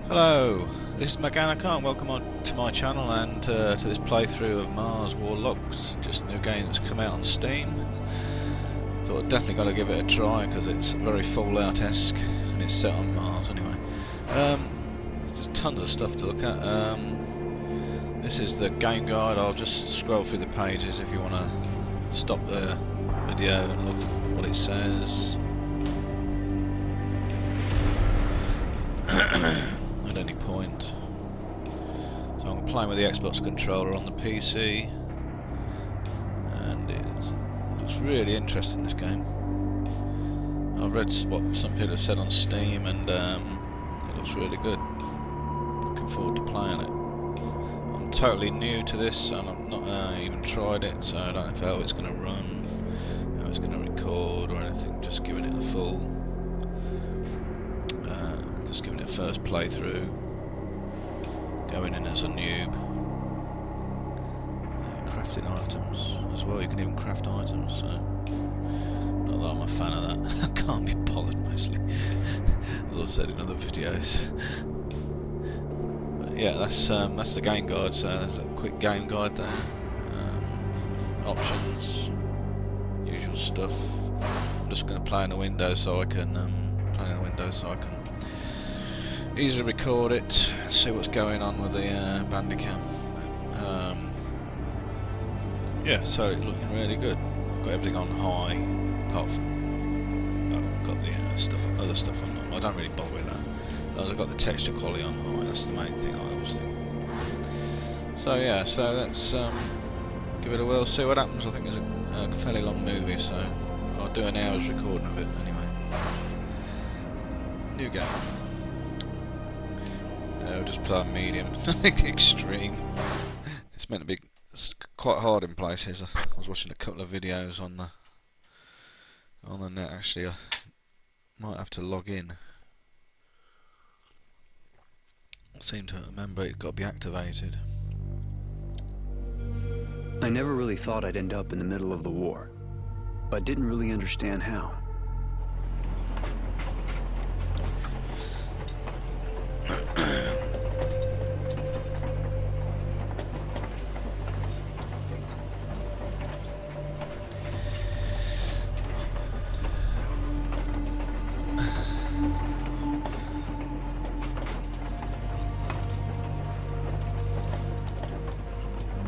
Hello, this is Maganica and welcome to my channel and to this playthrough of Mars Warlocks, just a new game that's come out on Steam. Thought I'd definitely got to give it a try because it's very Fallout-esque and it's set on Mars anyway. There's tons of stuff to look at. This is the game guide. I'll just scroll through the pages if you want to stop the video and look at what it says. At any point. So I'm playing with the Xbox controller on the PC and it looks really interesting, this game. I've read what some people have said on Steam and it looks really good. Looking forward to playing it. I'm totally new to this and I've not even tried it, so I don't know how it's going to run, how it's going to record or anything. Just giving it a full giving it a first playthrough, going in as a noob. Crafting items as well, you can even craft items, so not that I'm a fan of that. I can't be bothered mostly, as I've said in other videos. But yeah, that's the game guide, so there's a quick game guide there. Options, usual stuff. I'm just going to play in the window so I can easily record it, see what's going on with the Bandicam. Yeah, so it's looking really good. I've got everything on high, apart from I've got the other stuff on. I don't really bother with that. I've got the texture quality on high. That's the main thing I always think. So yeah, so let's give it a whirl, see what happens. I think it's a fairly long movie, so I'll do an hour's recording of it anyway. New game. We'll just play on medium, nothing extreme. It's meant to be quite hard in places. I was watching a couple of videos on the net actually. I might have to log in. I seem to remember it got to be activated. I never really thought I'd end up in the middle of the war, but didn't really understand how.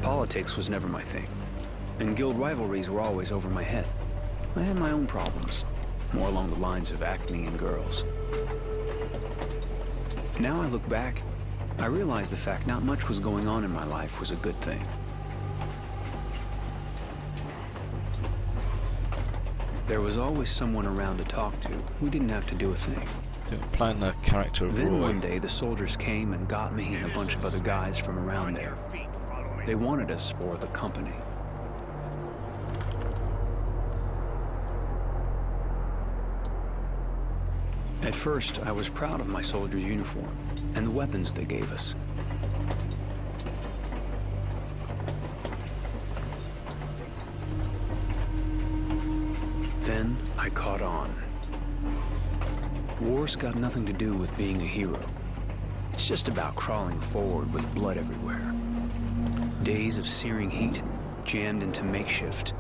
Politics was never my thing, and guild rivalries were always over my head. I had my own problems, more along the lines of acne and girls. Now I look back, I realize the fact not much was going on in my life was a good thing. There was always someone around to talk to. We didn't have to do a thing. Playing the character of Then Roy. one day the soldiers came and got me and a bunch of other guys from around there. They wanted us for the company. At first, I was proud of my soldier's uniform and the weapons they gave us. Then I caught on. War's got nothing to do with being a hero. It's just about crawling forward with blood everywhere. Days of searing heat, jammed into makeshift,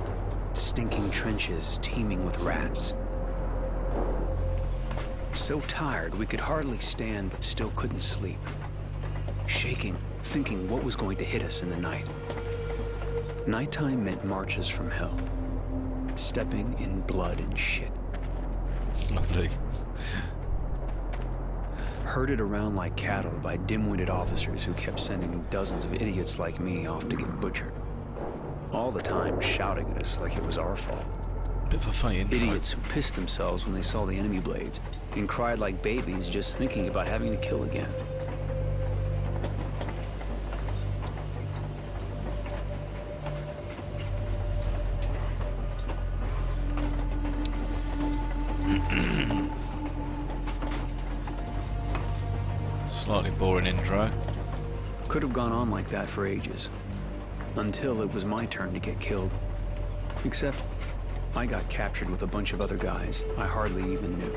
stinking trenches teeming with rats. So tired we could hardly stand but still couldn't sleep. Shaking, thinking what was going to hit us in the night. Nighttime meant marches from hell. Stepping in blood and shit. Lovely. Herded around like cattle by dim-witted officers who kept sending dozens of idiots like me off to get butchered. All the time shouting at us like it was our fault. Bit of a funny intro. Idiots who pissed themselves when they saw the enemy blades and cried like babies just thinking about having to kill again. Slightly boring intro. Could have gone on like that for ages, until it was my turn to get killed. Except, I got captured with a bunch of other guys I hardly even knew.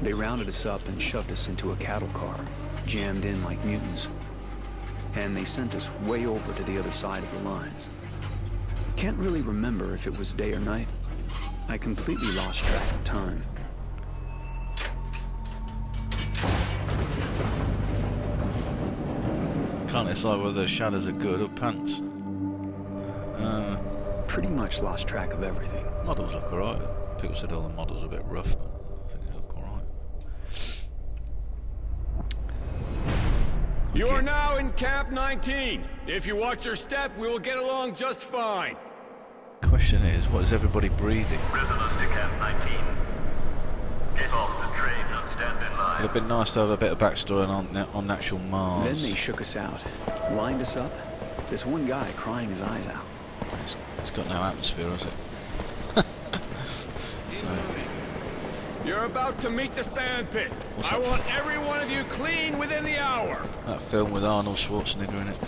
They rounded us up and shoved us into a cattle car. jammed in like mutants. And they sent us way over to the other side of the lines. Can't really remember if it was day or night. I completely lost track of time. Can't decide whether the shadows are good or pants. Pretty much lost track of everything. Models look alright. People said all the models are a bit rough, but I think they look alright. You are now in Camp 19. If you watch your step, we will get along just fine. Question is, what is everybody breathing? Prisoners to Camp 19. Get off the train and stand in line. It'd been nice to have a bit of backstory on actual Mars. Then they shook us out, lined us up. This one guy crying his eyes out. It's got no atmosphere, has it? So, You're about to meet the sandpit. I want every one of you clean within the hour. that film with Arnold Schwarzenegger in it.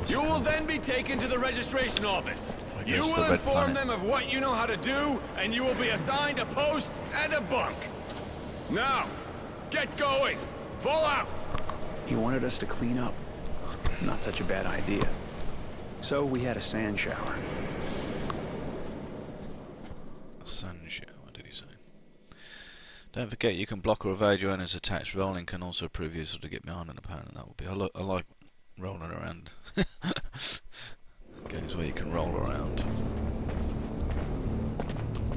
You will then be taken to the registration office. I You guess will the Red inform Planet. them of what you know how to do, and you will be assigned a post and a bunk. Now, get going. Fall out. He wanted us to clean up. Not such a bad idea. So we had a sand shower. Sun shower, what did he say? Don't forget you can block or evade your enemy's attacks. Rolling can also prove useful to get behind an opponent. That would be. I like rolling around. Games where you can roll around.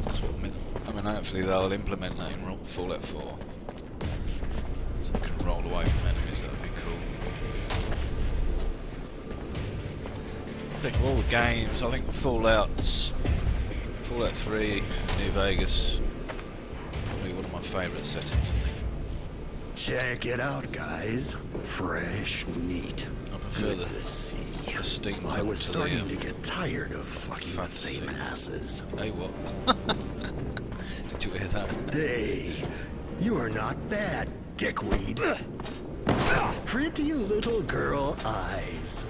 That's what I mean, hopefully they'll implement that in Fallout 4. So you can roll away from enemies, that would be cool. I think all the games, I think Fallout 3, New Vegas, probably one of my favourite settings, I think. Check it out, guys. Fresh meat. I prefer Good to see. the steam I was to starting the, to get tired of fucking the fantasy. same asses. Hey, what? Did you hear that? Hey, you are not bad, dickweed. Pretty little girl eyes.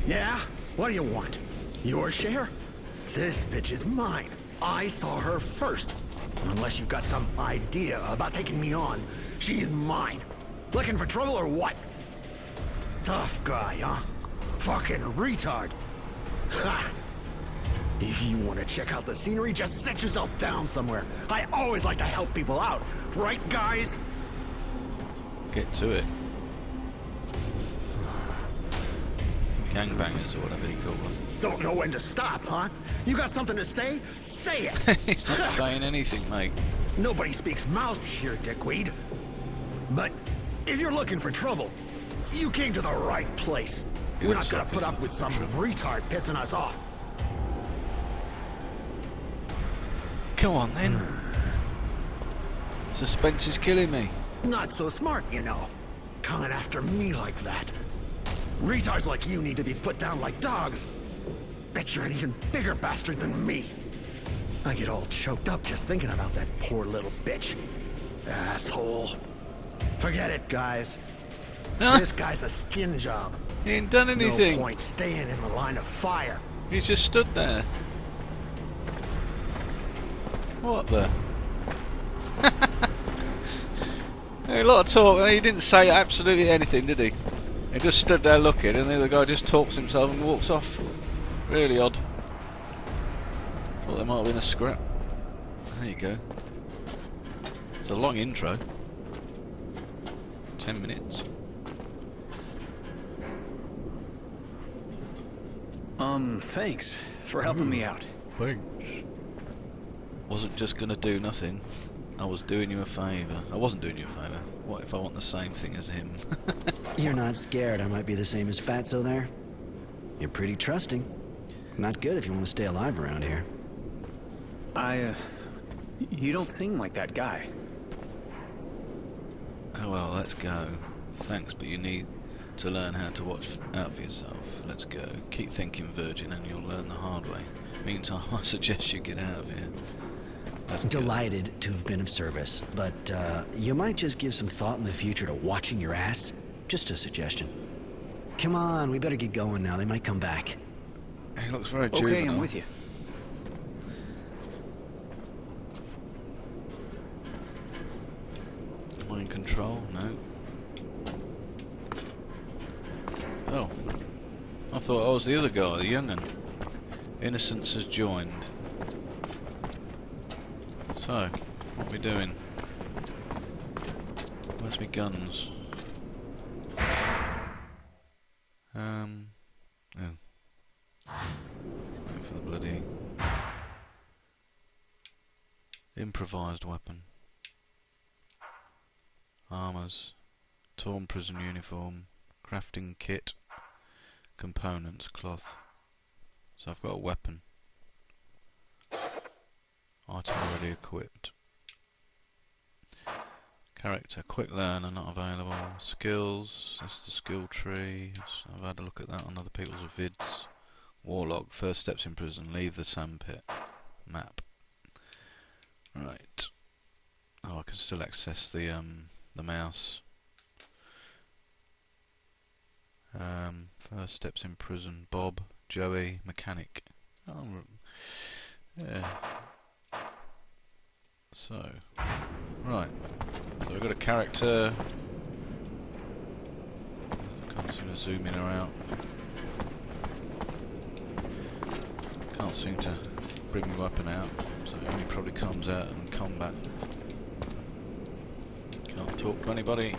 Yeah? What do you want? Your share? This bitch is mine. I saw her first. Unless you've got some idea about taking me on, she's mine. Looking for trouble or what? Tough guy, huh? Fucking retard. Ha! If you want to check out the scenery, just sit yourself down somewhere. I always like to help people out. Right, guys? Get to it. Gangbangers or whatever you call them. Don't know when to stop, huh? You got something to say? Say it! He's not saying anything, mate. Nobody speaks mouse here, dickweed. But if you're looking for trouble, you came to the right place. We're not gonna put up with some retard pissing us off. Come on then. Suspense is killing me. Not so smart, you know. Coming after me like that. Retards like you need to be put down like dogs. Bet you're an even bigger bastard than me. I get all choked up just thinking about that poor little bitch. Asshole. Forget it, guys. This guy's a skin job. He ain't done anything. No point staying in the line of fire. He's just stood there. What the? A lot of talk. He didn't say absolutely anything, did he? He just stood there looking, and the other guy just talks himself and walks off. Really odd. Thought there might have been a scrap. There you go. It's a long intro. 10 minutes. Thanks for helping me out. Thanks. Wasn't just gonna do nothing. I was doing you a favour. I wasn't doing you a favour. What if I want the same thing as him? You're not scared I might be the same as Fatso there? You're pretty trusting. Not good if you want to stay alive around here. You don't seem like that guy. Oh well, let's go. Thanks, but you need to learn how to watch out for yourself. Let's go. Keep thinking, Virgin, and you'll learn the hard way. Meantime, I suggest you get out of here. Let's go. Delighted to have been of service, but you might just give some thought in the future to watching your ass. Just a suggestion. Come on, we better get going now. They might come back. He looks very juvenile. Okay, I'm with you. Am I in control? No. Oh. I thought I was the other guy, the young'un. Innocence has joined. So, what are we doing? Where's my guns? Oh. Wait for the bloody improvised weapon. Armours, torn prison uniform, crafting kit, components, cloth. So I've got a weapon. Item already equipped. Character, quick learner, not available. Skills, that's the skill tree. I've had a look at that on other people's vids. Warlock, first steps in prison, leave the sandpit. Map. Right. Oh, I can still access the mouse. First steps in prison, Bob, Joey, mechanic. Oh, yeah. So, right. So we've got a character. Can't seem to zoom in or out. Can't seem to bring my weapon out, so it only probably comes out in combat. Can't talk to anybody.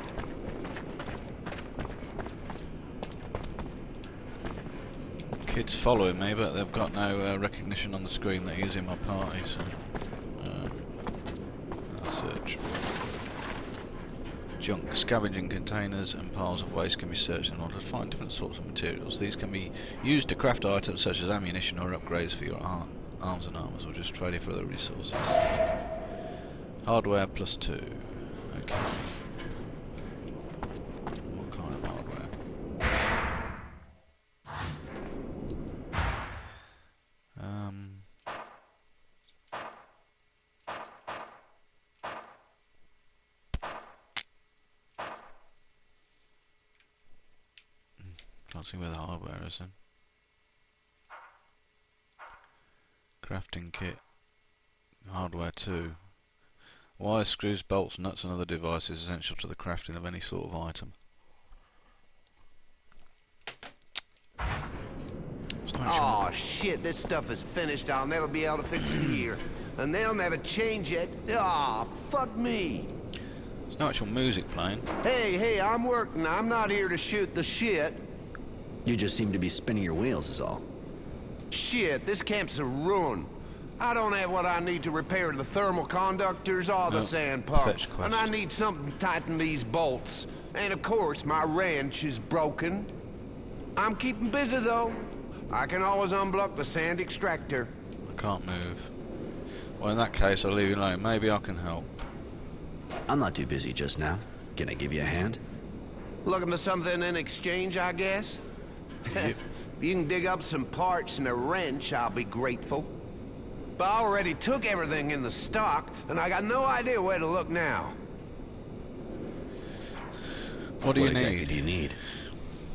Kids following me, but they've got no recognition on the screen that he's in my party, so I'll search. Junk, scavenging containers and piles of waste can be searched in order to find different sorts of materials. These can be used to craft items such as ammunition or upgrades for your arms and armours, or just trade it for other resources. Hardware +2. Okay. What kind of hardware? Can't see where the hardware is then. Crafting kit. Hardware 2. Wires, screws, bolts, nuts and other devices essential to the crafting of any sort of item. Oh shit, this stuff is finished. I'll never be able to fix it here. And they'll never change it. Ah, fuck me. There's no actual music playing. Hey, I'm working. I'm not here to shoot the shit. You just seem to be spinning your wheels is all. Shit, this camp's a ruin. I don't have what I need to repair the thermal conductors or the sand pump. And I need something to tighten these bolts. And of course, my wrench is broken. I'm keeping busy though. I can always unblock the sand extractor. I can't move. Well, in that case, I'll leave you alone. Maybe I can help. I'm not too busy just now. Can I give you a hand? Looking for something in exchange, I guess? Yep. If you can dig up some parts and a wrench, I'll be grateful. But I already took everything in the stock, and I got no idea where to look now. What What exactly do you need?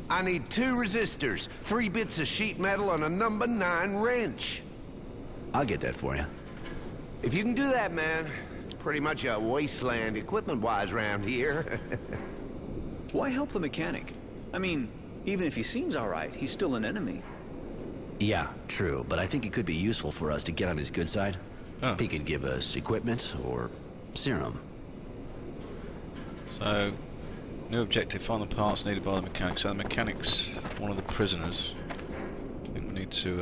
I need 2 resistors, 3 bits of sheet metal, and a number 9 wrench. I'll get that for you. If you can do that, man, pretty much a wasteland equipment-wise around here. Why help the mechanic? I mean, even if he seems alright, he's still an enemy. Yeah, true, but I think it could be useful for us to get on his good side. Oh. He could give us equipment or serum. So, new objective, find the parts needed by the mechanic. So the mechanic's one of the prisoners. I think we need to,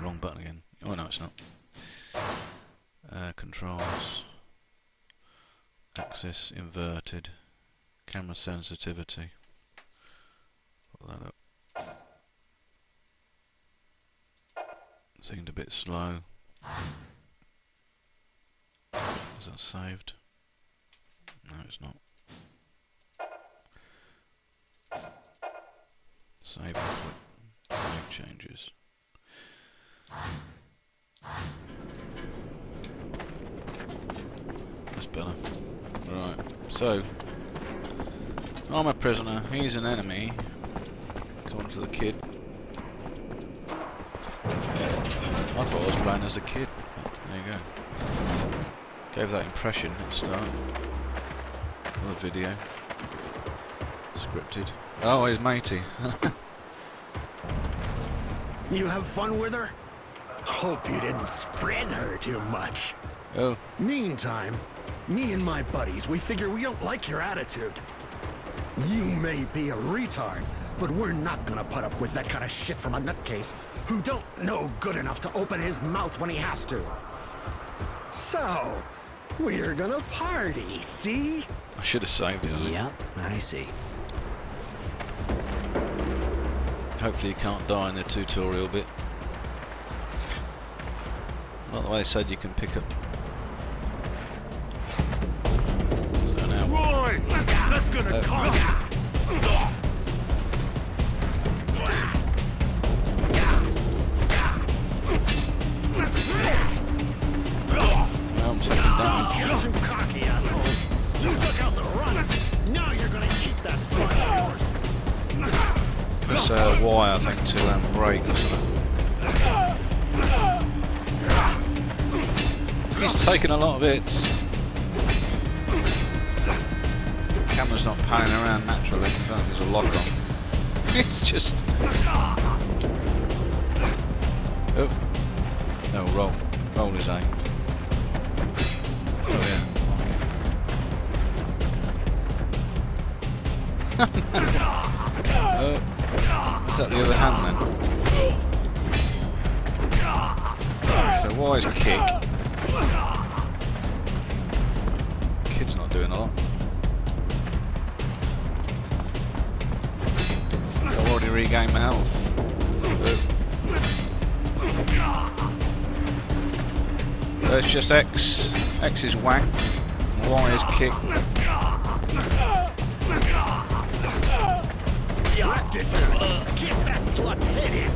wrong button again. Oh no, it's not. Controls. Axis inverted. Camera sensitivity. Put that up. Seemed a bit slow. Is that saved? No, it's not. Save input. Save changes. That's better. Right, so I'm a prisoner, he's an enemy, according to the kid. I was playing as a kid. But there you go. Gave that impression at the start of the video. Scripted. Oh, here's matey. You have fun with her? Hope you didn't spread her too much. Oh. Meantime, me and my buddies, we figure we don't like your attitude. You may be a retard, but we're not gonna put up with that kind of shit from a nutcase who don't know good enough to open his mouth when he has to. So, we're gonna party, see? I should have saved it. Yep, I see. Hopefully you can't die in the tutorial bit. Not the way they said you can pick up. So now. Roy! That's gonna cost you! I'm taking damage. You're too cocky, asshole. You took out the run. Now you're gonna eat that smile of yours. Press Y, I think, to brake or something. He's taking a lot of hits. Camera's not panning around naturally. I don't know if there's a lock on. It's just. Oh. No, roll. Roll his aim. Oh, yeah. Is that the other hand then? So Y's kick. Kid's not doing a lot. I've already regained my health. So it's just X. X is whack. Y is kick. Left it to get that slut's head in.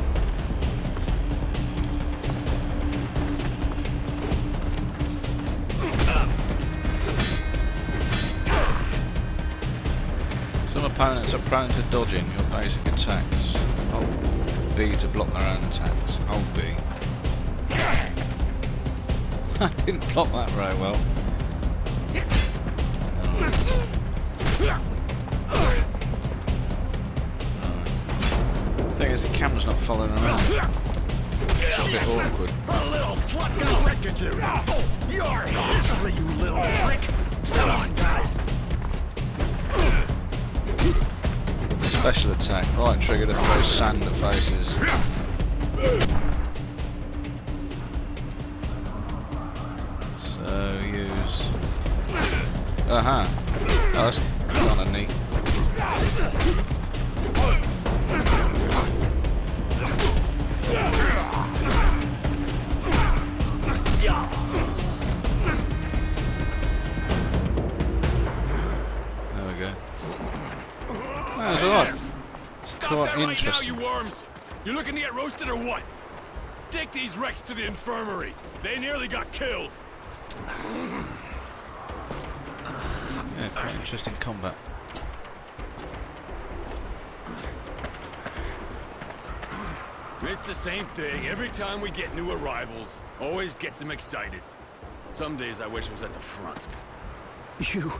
Some opponents are prone to dodging your basic attacks. Hold B to block their own attacks. Hold B. I didn't block that very well. Thing is, the camera's not following around. It's a bit awkward. A little slut got rectitude. Your history, you little prick. Come on, guys. Special attack. Right trigger to throw sand at faces. So use. Aha. Oh, that's kind of neat. There we go. That was alright. Stop Quite that right now, interesting. you worms! You looking to get roasted or what? Take these wrecks to the infirmary. They nearly got killed. Yeah, quite interesting combat. It's the same thing. Every time we get new arrivals, always gets them excited. Some days I wish I was at the front. You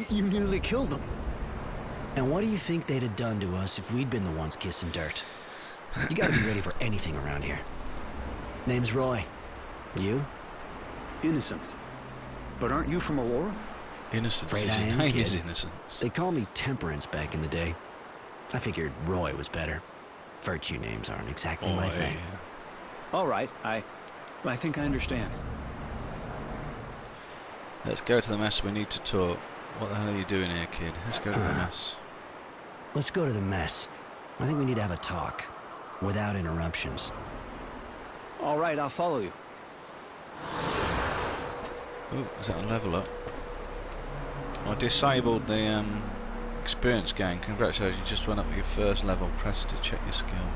nearly killed them. And what do you think they'd have done to us if we'd been the ones kissing dirt? You gotta be ready for anything around here. Name's Roy. You? Innocent. But aren't you from Aurora? Innocence Afraid is I am, his kid. innocence. They called me Temperance back in the day. I figured Roy was better. Virtue names aren't exactly my thing. All right, I think I understand. Let's go to the mess. We need to talk. What the hell are you doing here, kid? Let's go to the mess. Let's go to the mess. I think we need to have a talk. Without interruptions. All right, I'll follow you. Oh, is that a level up? I disabled the experience gain. Congratulations, you just went up your first level. Press to check your skill.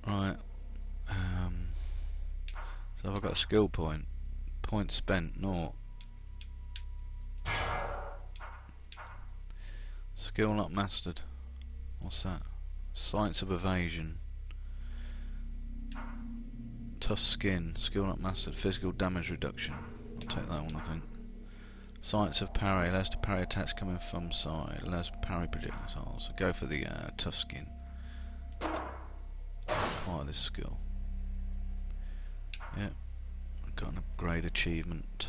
Right. So I've got a skill point. Point spent, 0. Skill not mastered. What's that? Science of evasion. Tough skin. Skill not mastered. Physical damage reduction. I'll take that one, I think. Science of parry. Allows to parry attacks coming from side. Allows to parry projectiles. So go for the tough skin. Acquire this skill. Yep. I've got an upgrade achievement.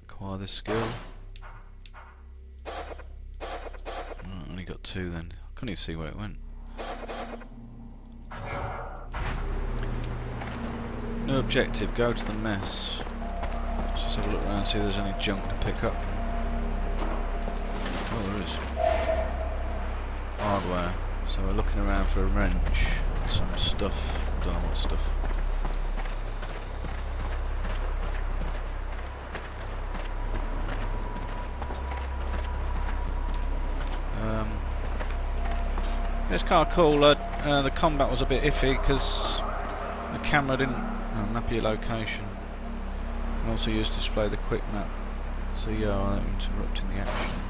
Acquire this skill. Oh, only got 2 then. I couldn't even see where it went. New objective, go to the mess. Let's just have a look around, see if there's any junk to pick up. Oh, there is. Hardware. So we're looking around for a wrench. Some stuff. Don't know what stuff. It's kind of cool. The combat was a bit iffy because the camera didn't map your location. And also used to display the quick map. So yeah, I'm interrupting the action.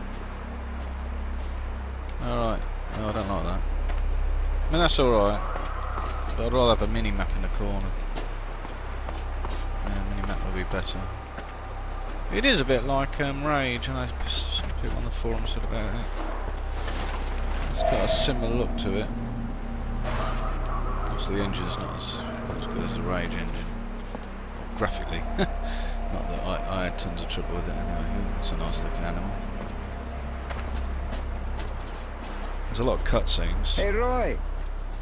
Alright, no, I don't like that. I mean, that's alright. But I'd rather have a mini map in the corner. Yeah, mini map would be better. It is a bit like Rage, and some people on the forum said about it. It's got a similar look to it. Obviously the engine's not as good as the Rage engine. Graphically. Not that I had tons of trouble with it anyway. It's a nice looking animal. There's a lot of cutscenes. Hey Roy!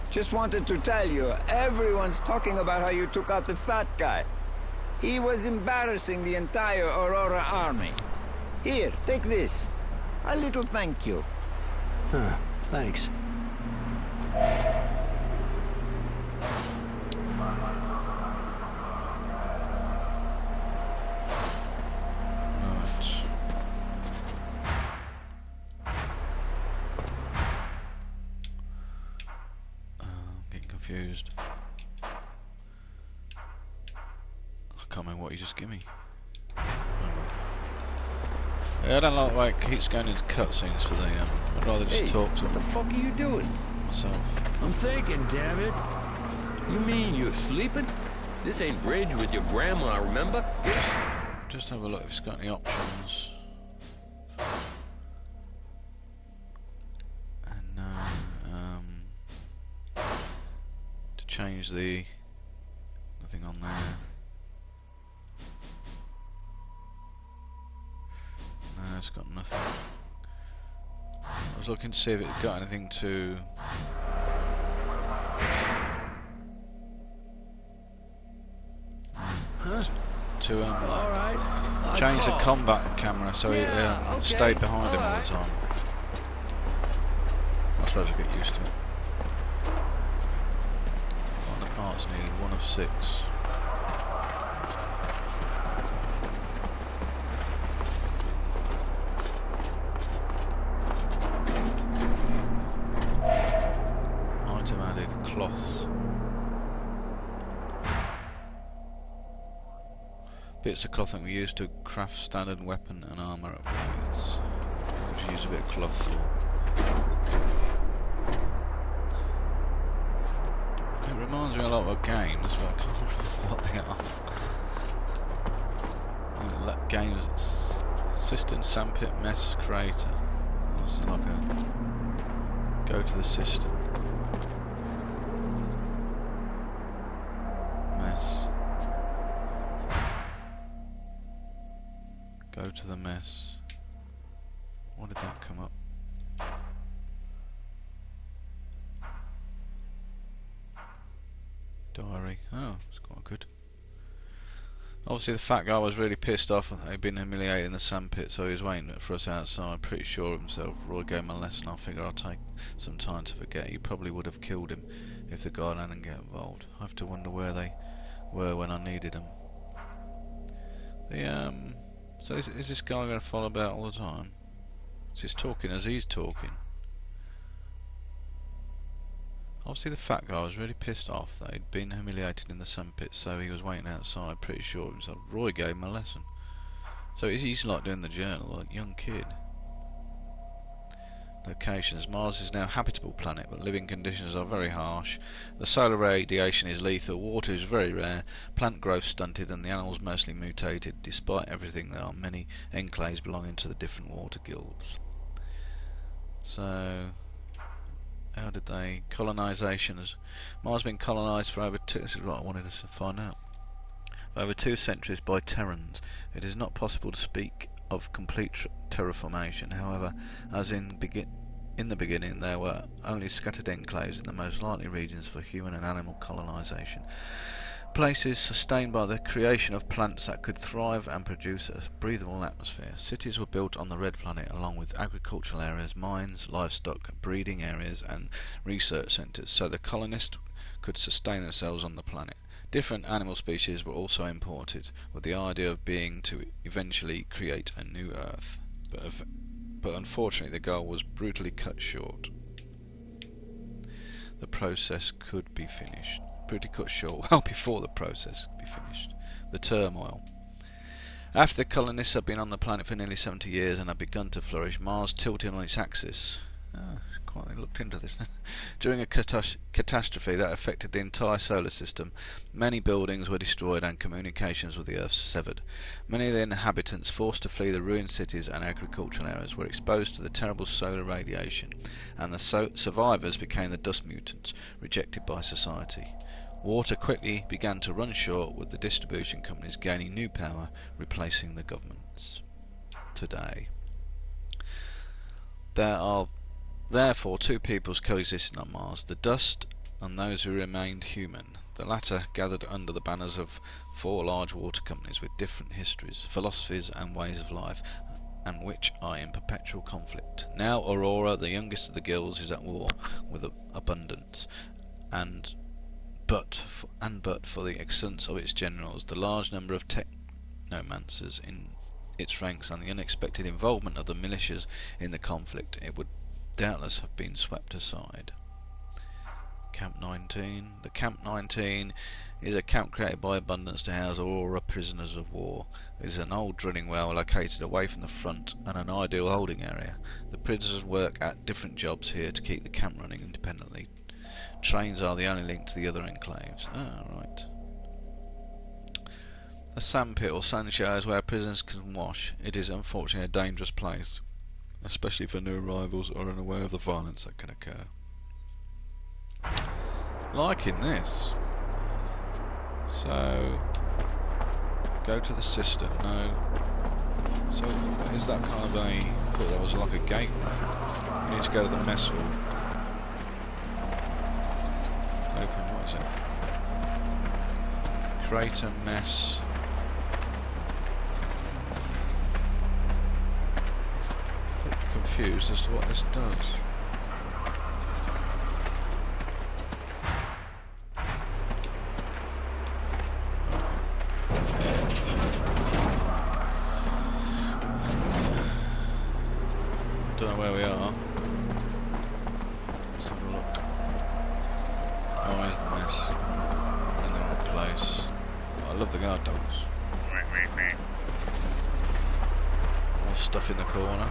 Just wanted to tell you, everyone's talking about how you took out the fat guy. He was embarrassing the entire Aurora army. Here, take this. A little thank you. Huh, thanks. Getting confused. I can't remember what you just gave me. Yeah, I don't like the way it keeps going into cutscenes for the I'd rather just talk to What the fuck are you doing? myself. I'm thinking, damn it. You mean you're sleeping? This ain't Bridge with your grandma, remember? Just have a look if it's got any options. And to change the nothing on there. No, it's got nothing. I was looking to see if it's got anything to change the combat camera so it stayed behind him all the time. I suppose I get used to it. What are the parts needed? 1 of 6. Item added, cloths. Bits of cloth that we use to craft standard weapon and armour upgrades. Which use a bit of cloth for. It reminds me a lot of games, but I can't remember what they are. Games, Cistern, Sandpit, Mess, Crater. That's like a go to the cistern. Mess. Go to the mess. What did that come up? Diary. Oh, it's quite good. Obviously the fat guy was really pissed off that he'd been humiliated in the sandpit, so he was waiting for us outside, pretty sure of himself. Roy gave him a lesson. I figure I'll take some time to forget. He probably would have killed him if the guard hadn't get involved. I have to wonder where they were when I needed them. So is this guy going to follow about all the time? Is he talking as he's talking? Obviously the fat guy was really pissed off that he'd been humiliated in the sandpit, so he was waiting outside, pretty sure of himself. Roy gave him a lesson. So he's like doing the journal, like a young kid. locations. Mars is now a habitable planet, but living conditions are very harsh. The solar radiation is lethal, water is very rare, plant growth stunted, and the animals mostly mutated. Despite everything, there are many enclaves belonging to the different water guilds. So, how did they... Colonisation. Mars has been colonised for over two... This is what I wanted us to find out. Over 2 centuries by Terrans. It is not possible to speak of complete terraformation. However, as in the beginning, there were only scattered enclaves in the most likely regions for human and animal colonisation. Places sustained by the creation of plants that could thrive and produce a breathable atmosphere. Cities were built on the Red Planet along with agricultural areas, mines, livestock, breeding areas and research centres, so the colonists could sustain themselves on the planet. Different animal species were also imported, with the idea of being to eventually create a new Earth. But unfortunately the goal was brutally cut short. The process could be finished. Pretty cut short, well before the process could be finished. The turmoil. After the colonists had been on the planet for nearly 70 years and had begun to flourish, Mars tilted on its axis. Quite looked into this. During a catastrophe that affected the entire solar system, many buildings were destroyed and communications with the Earth severed. Many of the inhabitants, forced to flee the ruined cities and agricultural areas, were exposed to the terrible solar radiation, and the survivors became the dust mutants, rejected by society. Water quickly began to run short, with the distribution companies gaining new power, replacing the governments. Today, there are therefore 2 peoples coexisting on Mars, the dust and those who remained human. The latter gathered under the banners of 4 large water companies with different histories, philosophies and ways of life, and which are in perpetual conflict. Now Aurora, the youngest of the guilds, is at war with abundance, but for the excellence of its generals, the large number of technomancers in its ranks, and the unexpected involvement of the militias in the conflict, it would doubtless have been swept aside. Camp 19. The Camp 19 is a camp created by Abundance to house Aurora prisoners of war. It is an old drilling well located away from the front and an ideal holding area. The prisoners work at different jobs here to keep the camp running independently. Trains are the only link to the other enclaves. Right. A sandpit or sand showers where prisoners can wash. It is unfortunately a dangerous place, especially for new arrivals or unaware of the violence that can occur. Liking this. So, go to the cistern. No. So, is that kind of a... I thought that was like a gate there. We need to go to the mess hall. Open, what is it? Create a mess. Confused as to what this does. Don't know where we are. Let's have a look. Oh, here's the mess. In the wrong place. I love the guard dogs. More stuff in the corner.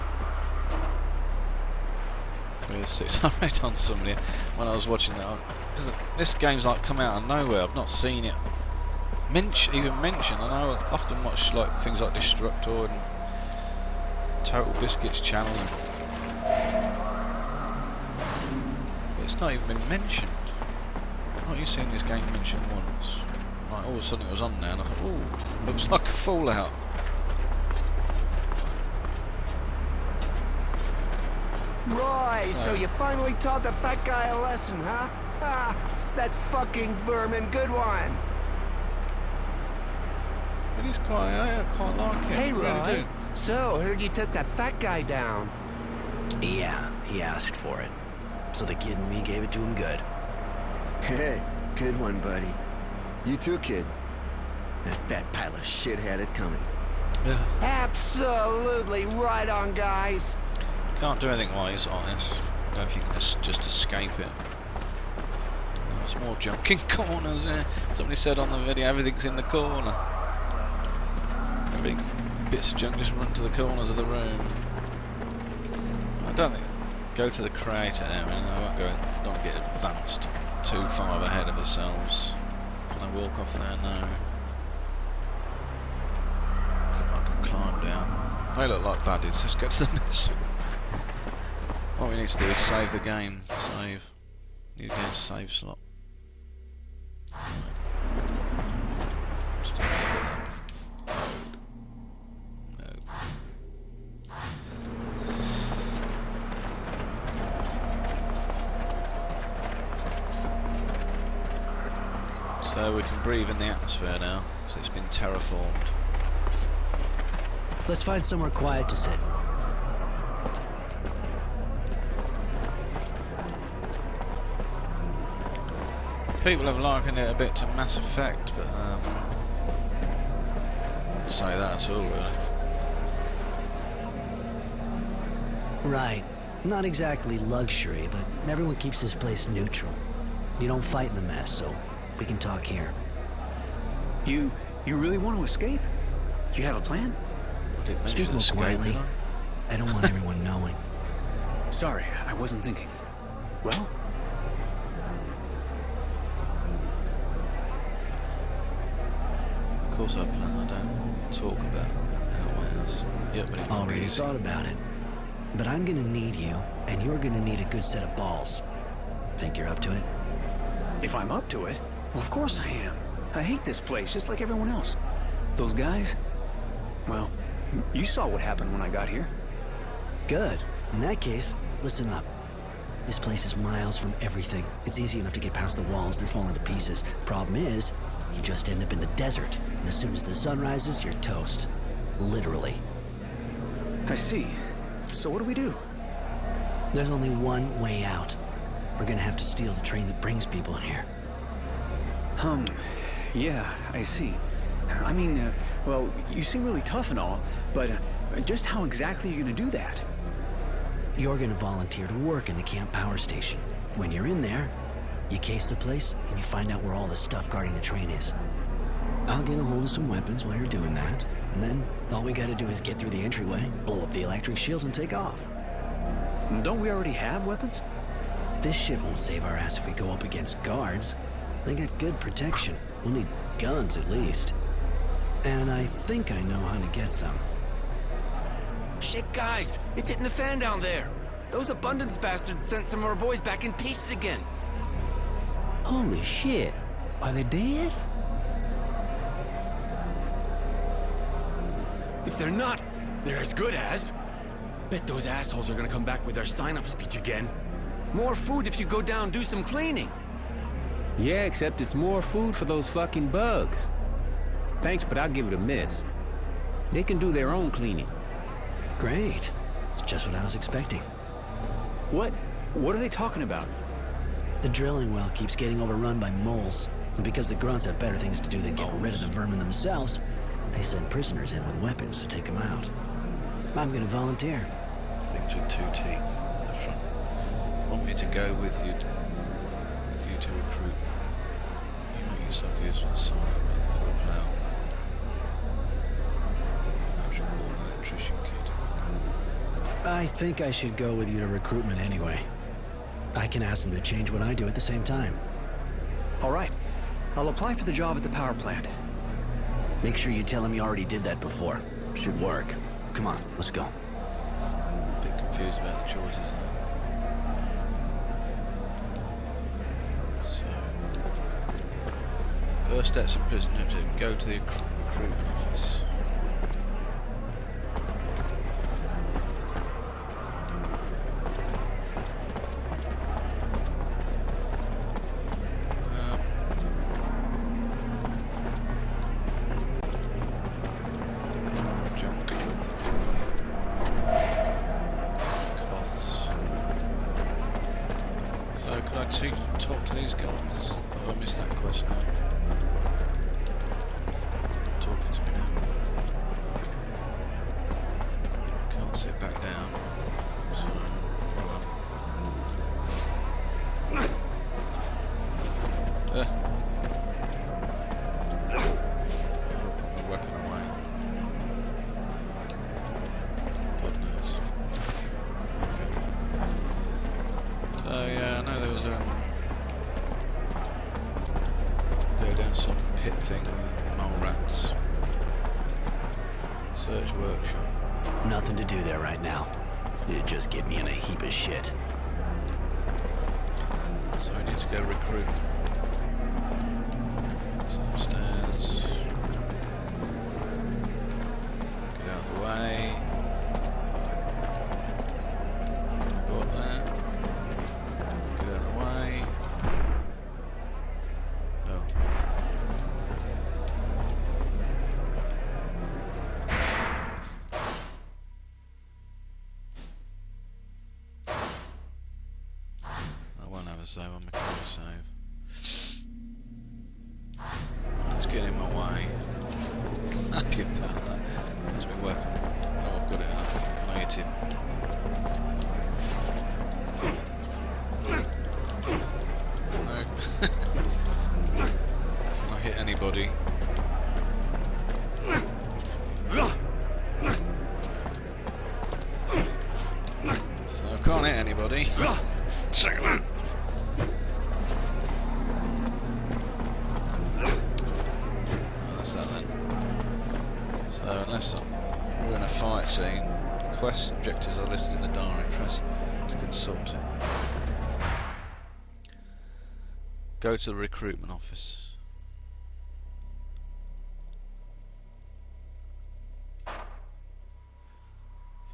I read on somebody when I was watching that, because this game's like come out of nowhere. I've not seen it even mentioned, and I often watch like things like Destructor and Total Biscuits channel, but it's not even been mentioned. I've not seen this game mentioned once. Like all of a sudden it was on there, and I thought, ooh, looks like a Fallout. Roy, so you finally taught the fat guy a lesson, huh? Ha! That fucking vermin, good one. It is quite, I quite like it. Hey, Roy. So, heard you took that fat guy down. Yeah, he asked for it. So the kid and me gave it to him good. Hey, good one, buddy. You too, kid. That fat pile of shit had it coming. Yeah. Absolutely right on, guys. Can't do anything while he's on this. I don't know if you can just escape it. There's more junk in corners there. Somebody said on the video everything's in the corner. Bits of junk just run to the corners of the room. I don't think go to the crater area. I won't go. Don't get advanced too far ahead of ourselves. Can I walk off there? No. I can climb down. They look like baddies. Let's get to the missile. What we need to do is save the game. Save. New game save slot. So we can breathe in the atmosphere now, so it's been terraformed. Let's find somewhere quiet to sit. People have likened it a bit to Mass Effect, but wouldn't say that at all, really. Right. Not exactly luxury, but everyone keeps this place neutral. You don't fight in the mess, so we can talk here. You really want to escape? You have a plan? Speak more quietly. I don't want everyone knowing. Sorry, I wasn't thinking. Well? Of course I plan. I don't talk about how my house. Yep, but already thought about it. But I'm gonna need you, and you're gonna need a good set of balls. Think you're up to it? If I'm up to it? Well, of course I am. I hate this place, just like everyone else. Those guys? Well, you saw what happened when I got here. Good. In that case, listen up. This place is miles from everything. It's easy enough to get past the walls, they're falling to pieces. Problem is, you just end up in the desert, and as soon as the sun rises, you're toast. Literally. I see. So what do we do? There's only one way out. We're gonna have to steal the train that brings people here. Yeah, I see. I mean, well, you seem really tough and all, but just how exactly are you gonna do that? You're gonna volunteer to work in the camp power station. When you're in there, you case the place, and you find out where all the stuff guarding the train is. I'll get a hold of some weapons while you're doing that, and then all we gotta do is get through the entryway, blow up the electric shield, and take off. Don't we already have weapons? This shit won't save our ass if we go up against guards. They got good protection. We'll need guns at least. And I think I know how to get some. Shit, guys! It's hitting the fan down there! Those abundance bastards sent some of our boys back in pieces again! Holy shit. Are they dead? If they're not, they're as good as. Bet those assholes are gonna come back with their sign-up speech again. More food if you go down and do some cleaning. Yeah, except it's more food for those fucking bugs. Thanks, but I'll give it a miss. They can do their own cleaning. Great. It's just what I was expecting. What are they talking about? The drilling well keeps getting overrun by moles. And because the grunts have better things to do than get rid of the vermin themselves, they send prisoners in with weapons to take them out. I'm gonna volunteer. Things with 2 teeth at the front. Want me to go with you to recruit. You make yourself useful and sign up for the plow. Natural born electrician kid. I think I should go with you to recruitment anyway. I can ask them to change what I do at the same time. All right. I'll apply for the job at the power plant. Make sure you tell them you already did that before. Should work. Come on, let's go. A bit confused about the choices now. So, first steps in prison, you have to go to the recruitment office. Talk to these guys. Oh, I missed that quest now. Talking to me now. Can't sit back down. So, hold on. Put my weapon away. God knows. Okay. Yeah, I know there was go down some pit thing with mole rats. Search workshop. Nothing to do there right now. It'd just get me in a heap of shit. So we need to go recruit. Upstairs. Get out of the way. Go up there. Get out of the way. Oh. I won't have a save, I'm making a save. Let's get in my way. Happy about that. That's my weapon. Oh, I've got it out. Can I hit him? No. Can I hit anybody? So I can't hit anybody. Second one. Unless we're in a fight scene, quests, objectives are listed in the diary. Press to consult it. Go to the recruitment office.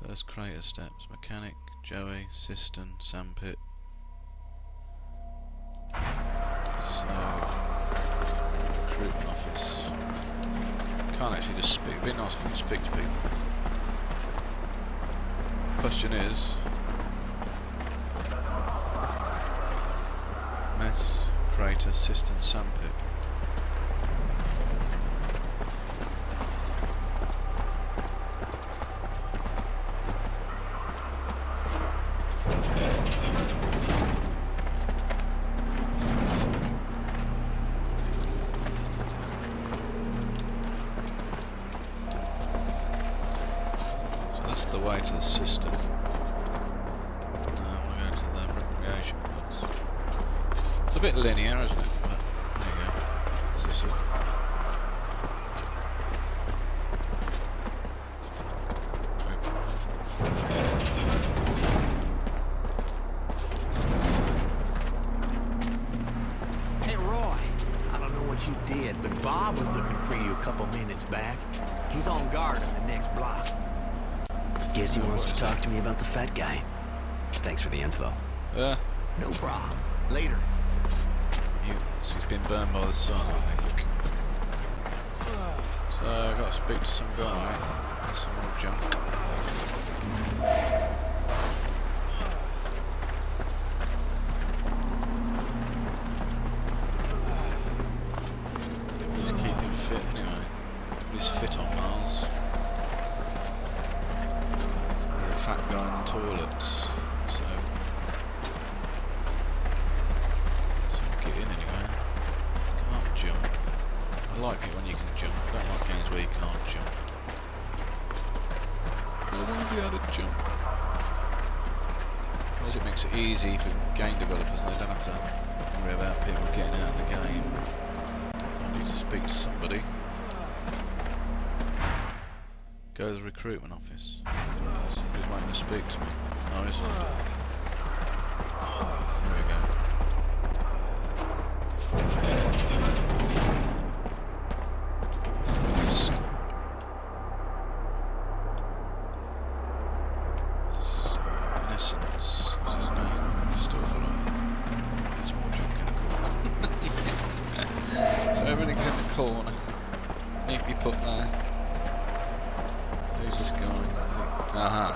First crater steps. Mechanic, Joey, cistern, sandpit. So, recruitment office. Can't actually just speak. It'd be nice if you could speak to people. Question is, mess, crater, cistern, sandpit. The way to the system. I want to go to the recreation box. It's a bit linear, isn't it? But there you go. This is it. Hey Roy, I don't know what you did, but Bob was looking for you a couple minutes back. He's on guard in the next block. Guess he wants to talk to me about the fat guy. Thanks for the info. Yeah. No problem. Later. He's been burned by the sun, I think. So I've got to speak to some guy. There's some more junk. Just keep him fit anyway. He's fit on Mars. Fat guy in the toilets, so get in anyway. Can't jump. I like it when you can jump. I don't like games where you can't jump. I want to be able to jump. Because it makes it easy for game developers. They don't have to worry about people getting out of the game. I need to speak to somebody. Go to the recruitment office. Somebody's waiting to speak to me. Oh, isn't it? There we go. In essence, what's his name? He's still full of. There's more junk in the corner. So everything's in the corner. Neatly put there. Who's this guy? Uh-huh.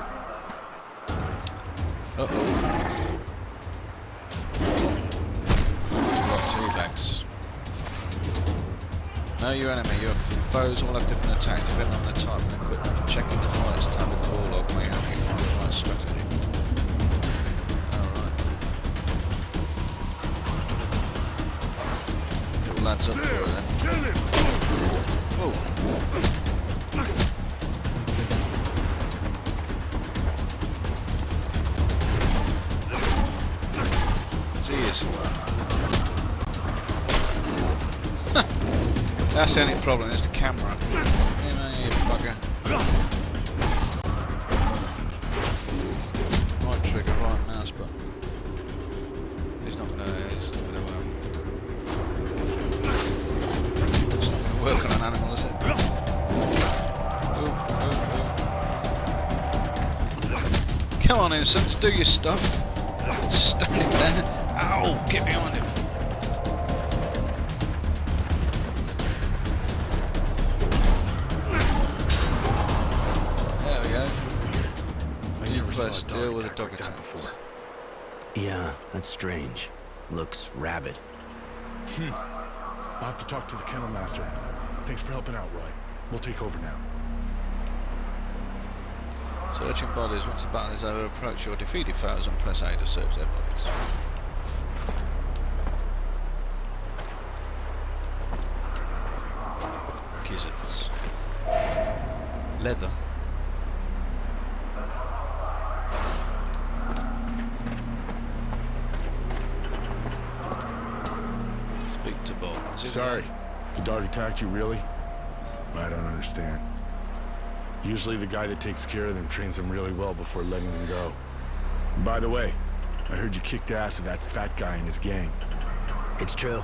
Uh-oh. Got 2 bags. Know your enemy. Your foes all have different attacks depending on the type of equipment. Checking the fight's tab with the war log may help you find the right strategy. Alright. It all adds up for it then. Whoa. Cheers. That's the only problem, is the camera. Hey man, you bugger. Right trigger, right mouse button. He's not gonna work on an animal, is it? Come on, innocents, do your stuff. Standing there. Ow! Get behind him. There we go. New quest, deal with a dog attack before. Yeah, that's strange. Looks rabid. I'll have to talk to the kennel master. Thanks for helping out, Roy. We'll take over now. Searching bodies. Once the battle is over, approach your defeated foes and press A to search their bodies. Gizzards. Leather. Speak to Bob. Sorry. The dog attacked you, really? I don't understand. Usually the guy that takes care of them trains them really well before letting them go. And by the way, I heard you kicked ass with that fat guy and his gang. It's true.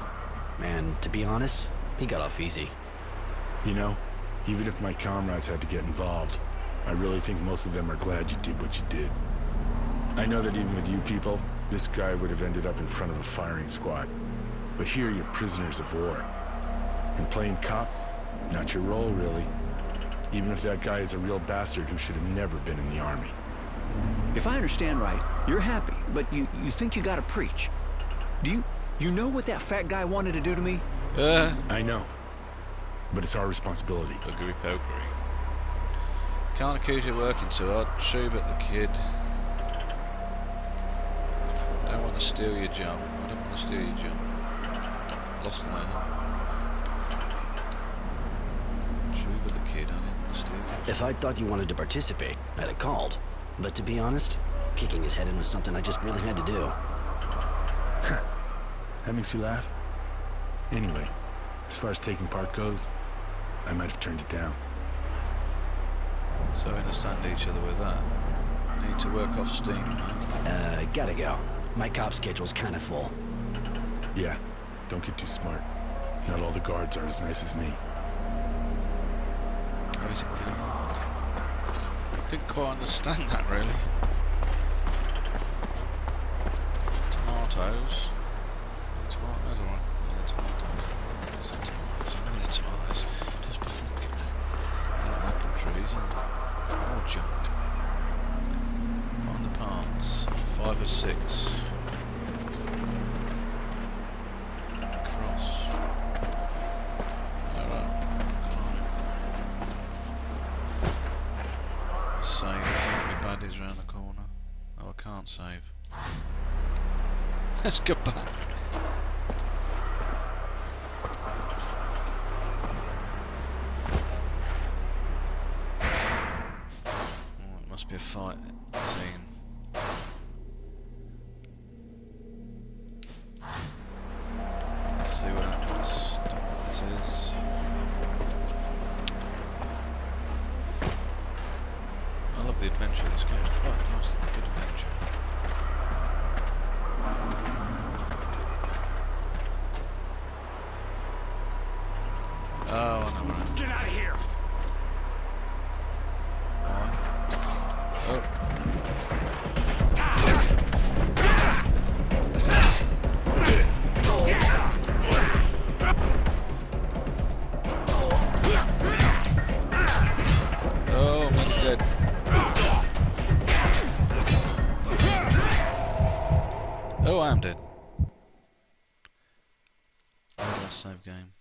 And to be honest, he got off easy. You know, even if my comrades had to get involved, I really think most of them are glad you did what you did. I know that even with you people, this guy would have ended up in front of a firing squad. But here you're prisoners of war. And playing cop, not your role, really. Even if that guy is a real bastard who should have never been in the army. If I understand right, you're happy, but you think you gotta preach. Do you know what that fat guy wanted to do to me? I know. But it's our responsibility. Buggery pokery. Can't accuse you of working too hard. True, but the kid. Don't want to steal your jump. I don't want to steal your jump. Lost the man. True, but the kid. I didn't want to steal your jump. If I'd thought you wanted to participate, I'd have called. But to be honest, kicking his head in was something I just really had to do. That makes you laugh? Anyway, as far as taking part goes, I might have turned it down. So we understand each other with that. Need to work off steam, huh? Gotta go. My cop schedule's kinda full. Yeah, don't get too smart. Not all the guards are as nice as me. How is it going? Didn't quite understand that, really. Tomatoes. Tomatoes, alright. Yeah, tomatoes. Tomatoes. Just fucking apple trees and more junk. Find the parts. 5 or 6. Cross. Alright. Save. My baddies around the corner. Oh, I can't save. Let's go back. Oh, it must be a fight scene. Let's see what happens. This is. I love the adventure of this game. It's quite nice, good adventure. Oh, I know where I am. Get out of here! Why? Oh. Oh, I'm dead. Oh, I am dead. Oh, that's save game.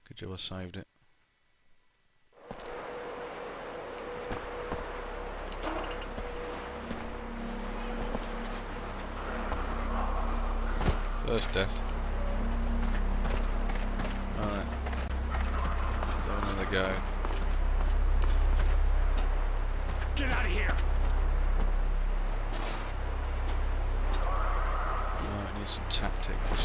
Good job I saved it. First death. Alright. Let's have another go. Get out of here! Some tactics.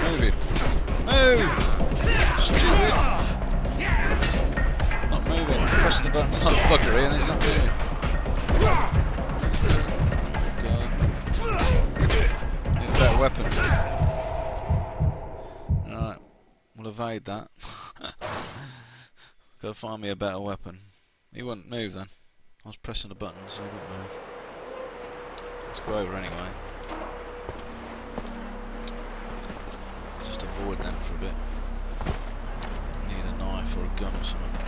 Move it. Move! Stupid! Not moving. Pressing the button's not fuckery and it's not moving. God. Need a better weapon. Alright. We'll evade that. Gotta find me a better weapon. He wouldn't move then. I was pressing the button so he wouldn't move. Let's go over anyway. Just avoid them for a bit. Need a knife or a gun or something.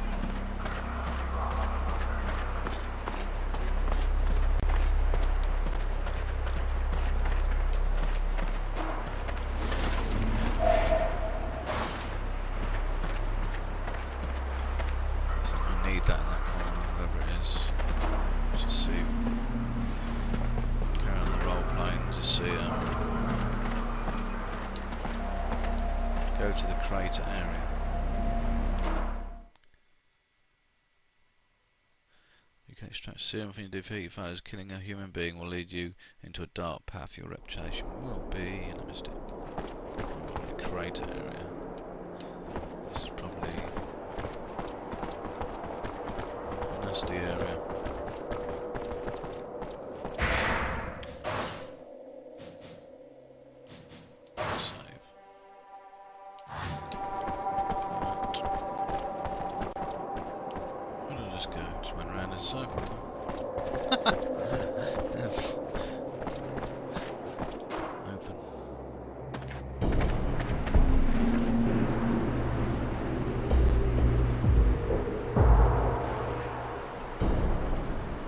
Go to the crater area. You can extract serum from your defeat foes. Killing a human being will lead you into a dark path. Your reputation will be, and I missed it. The crater area. This is probably a nasty area.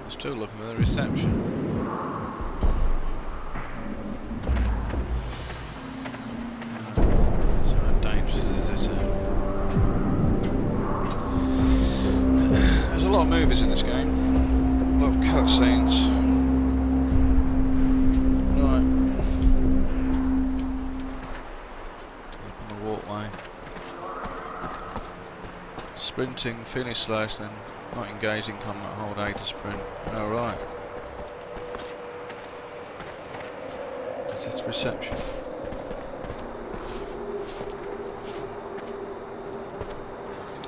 Still looking for the reception. So how dangerous is this area? There's a lot of movies in this game. A lot of cutscenes. Right. Up on the walkway. Sprinting, finish slash, then not engaging combat, hold A to sprint. Alright. Is this reception?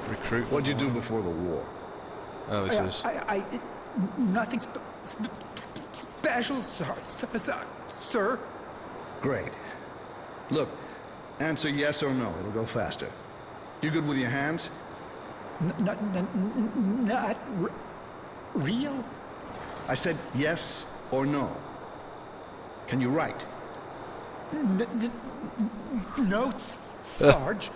Recruit. What'd you do before the war? Oh, this is. Nothing special, sir. Great. Look, answer yes or no. It'll go faster. You good with your hands? Not real? I said yes or no. Can you write? No, Sarge.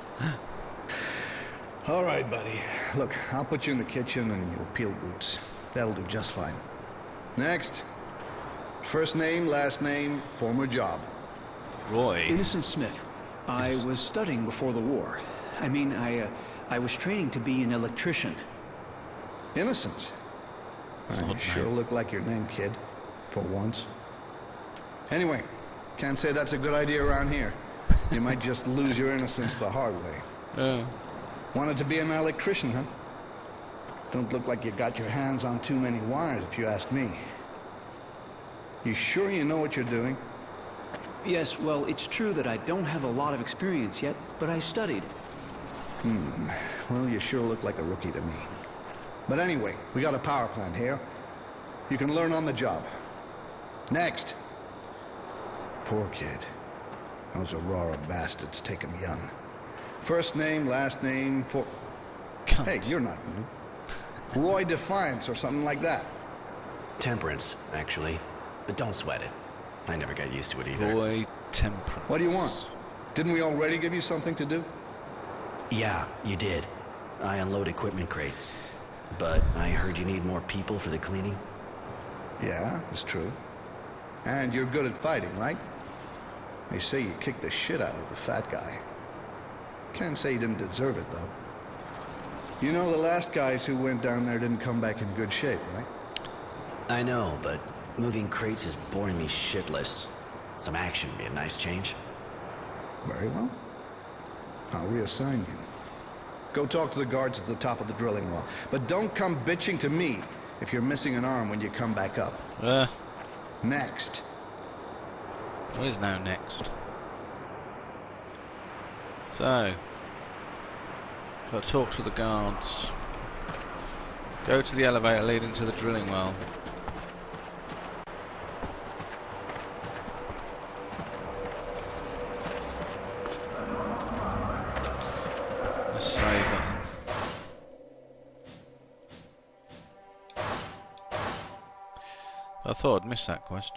All right, buddy. Look, I'll put you in the kitchen and you'll peel boots. That'll do just fine. Next. First name, last name, former job. Roy. Innocent Smith. I was studying before the war. I mean, I was training to be an electrician. Innocent? You sure look like your name, kid. For once. Anyway, can't say that's a good idea around here. You might just lose your innocence the hard way. Wanted to be an electrician, huh? Don't look like you got your hands on too many wires, if you ask me. You sure you know what you're doing? Yes, well, it's true that I don't have a lot of experience yet, but I studied. Well, you sure look like a rookie to me. But anyway, we got a power plant here. You can learn on the job. Next. Poor kid. Those Aurora bastards take him young. First name, last name, for... Hey, you're not new. Roy Defiance or something like that. Temperance, actually. But don't sweat it. I never got used to it either. Roy Temperance. What do you want? Didn't we already give you something to do? Yeah, you did. I unload equipment crates. But I heard you need more people for the cleaning? Yeah, it's true. And you're good at fighting, right? They say you kicked the shit out of the fat guy. Can't say you didn't deserve it, though. You know the last guys who went down there didn't come back in good shape, right? I know, but moving crates is boring me shitless. Some action would be a nice change. Very well. I'll reassign you. Go talk to the guards at the top of the drilling well. But don't come bitching to me if you're missing an arm when you come back up. Next. What is now next? So, got to talk to the guards. Go to the elevator leading to the drilling well. Let's save it. I thought I'd missed that quest.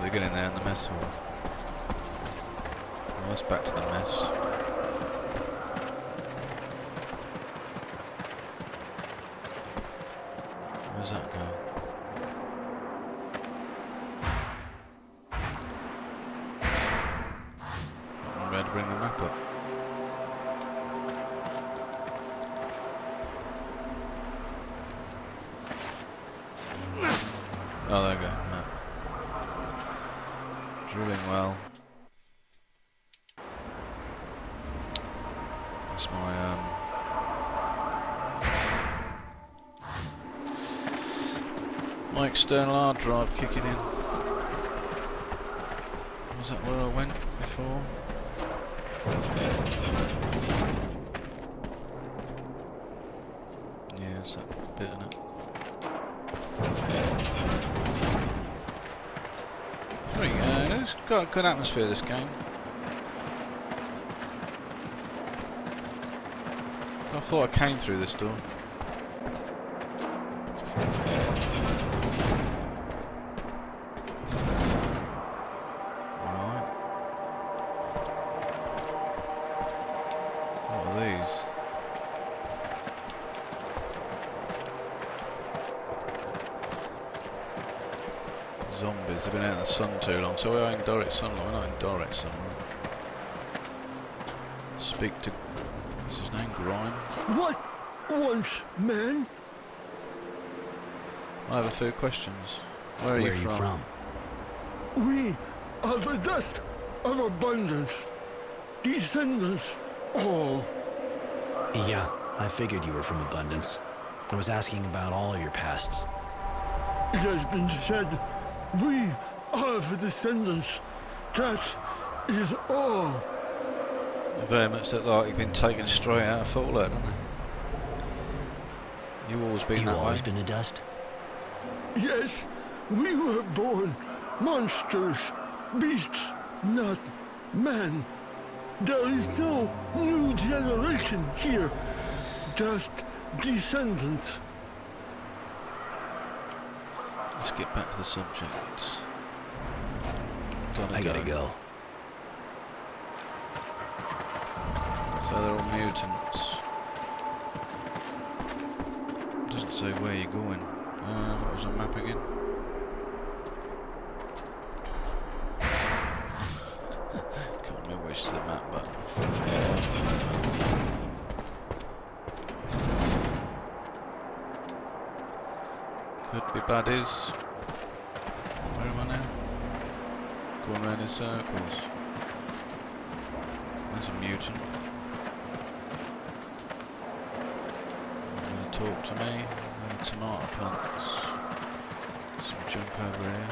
They're getting there in the mess hall. Well, let's back to the mess. Where's that go? I'm ready to bring the map up. Oh, there we go. Map. Drilling well. That's my external hard drive kicking in. Was that where I went before? Yeah, it's that bit in it. There we go. It's got a good atmosphere, this game. So I thought I came through this door. Right. What are these? Zombies, they've been out in the sun too long, so we're in direct sunlight, we're not in direct sunlight. Speak to... what's his name? Grime? What once, man? I have a few questions. Where are you from? We are the dust of abundance. Descendants, all. Yeah, I figured you were from Abundance. I was asking about all of your pasts. It has been said, we are the descendants. That is all. They very much look like you've been taken straight out of Fallout, don't they? You've always been that way. You've always been a dust? Yes, we were born monsters, beasts, not man. There is no new generation here, just descendants. Let's get back to the subject. I gotta go. So they're all mutants. Doesn't say where you're going. What was the map again? Can't remember which is the map, but could be baddies. Where am I now? Going around in circles. There's a mutant. Gonna talk to me. Tomato plants. Some junk over here.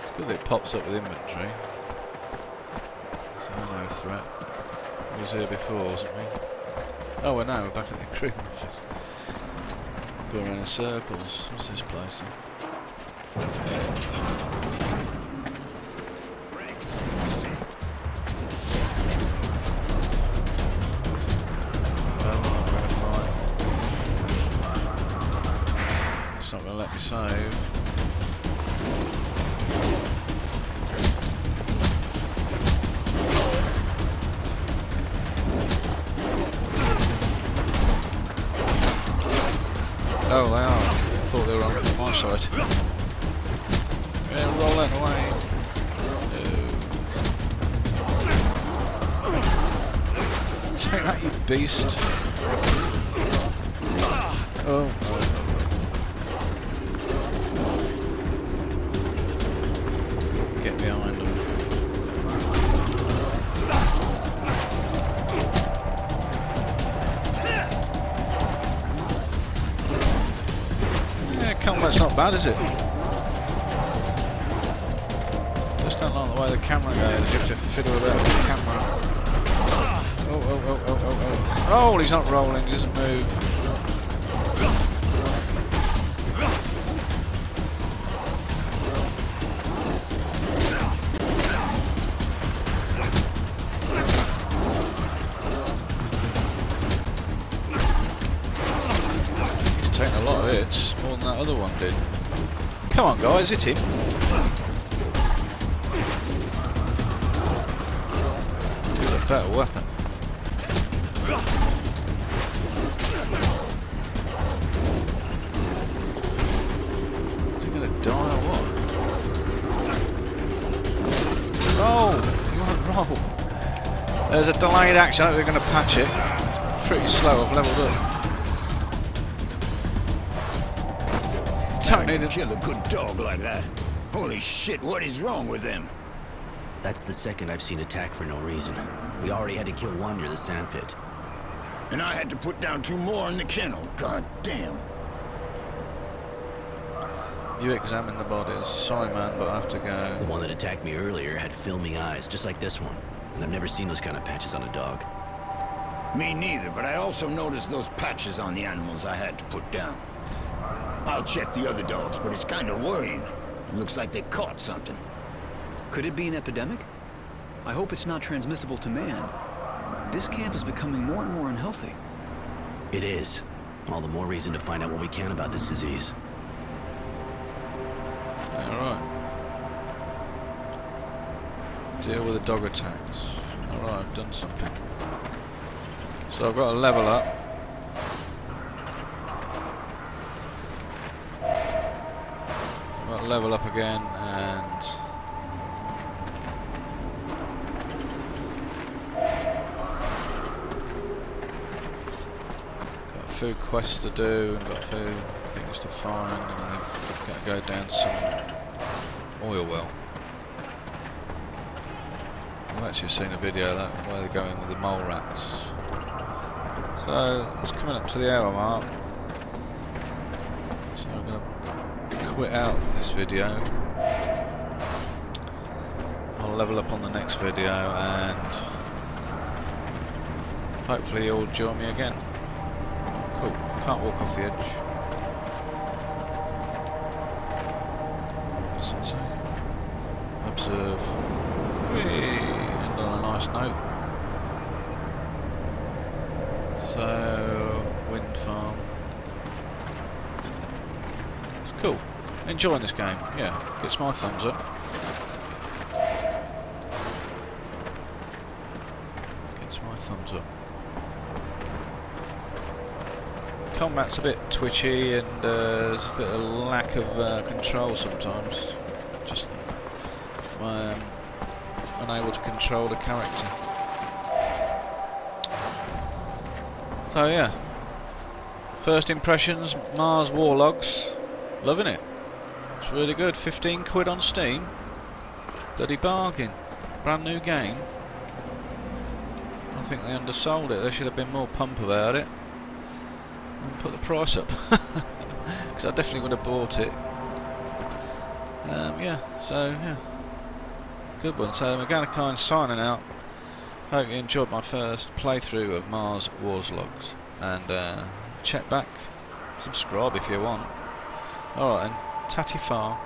It's good that it pops up with inventory. So no threat. I was here before, wasn't we? Oh, well, now we're back at the recruitment office. Going around in circles. What's this place then? It's not going to let me save. Oh, they are. I thought they were on my side. Yeah, roll that away. Take that, you beast. Oh. not bad, is it? Just don't like the way the camera goes. You have to fiddle about with the camera. Oh, he's not rolling, he doesn't move. He's taking a lot of hits, more than that other one did. Come on guys, hit him. Do a better weapon. Is he gonna die or what? Roll! Come on, roll! There's a delayed action, I think they're gonna patch it. It's pretty slow, I've leveled up. Don't need to kill a good dog like that. Holy shit, what is wrong with them? That's the second I've seen attack for no reason. We already had to kill one near the sandpit. And I had to put down 2 more in the kennel. God damn. You examine the bodies. Sorry man, but I have to go. The one that attacked me earlier had filmy eyes, just like this one. And I've never seen those kind of patches on a dog. Me neither, but I also noticed those patches on the animals I had to put down. I'll check the other dogs, but it's kind of worrying. It looks like they caught something. Could it be an epidemic? I hope it's not transmissible to man. This camp is becoming more and more unhealthy. It is. All the more reason to find out what we can about this disease. Alright. Deal with the dog attacks. Alright, I've done something. So I've got to level up. I've got to level up again and few quests to do, and got a few things to find, and then I've got to go down some oil well. I've actually seen a video that where they're going with the mole rats. So it's coming up to the hour mark. So I'm going to quit out this video. I'll level up on the next video and hopefully you'll join me again. Cool, can't walk off the edge. What's that say? Observe. Whee! And on a nice note. So, wind farm. It's cool. Enjoying this game, yeah. Gets my thumbs up. Gets my thumbs up. Combat's a bit twitchy and there's a bit of lack of control sometimes. Just unable to control the character. So yeah, first impressions, Mars Warlogs, loving it. It's really good. 15 quid on Steam. Bloody bargain. Brand new game. I think they undersold it. They should have been more pump about it. And put the price up. Because I definitely would have bought it. Yeah, so yeah. Good one. So Meganicine signing out. Hope you enjoyed my first playthrough of Mars Warlogs. And check back. Subscribe if you want. Alright then. Tatty far.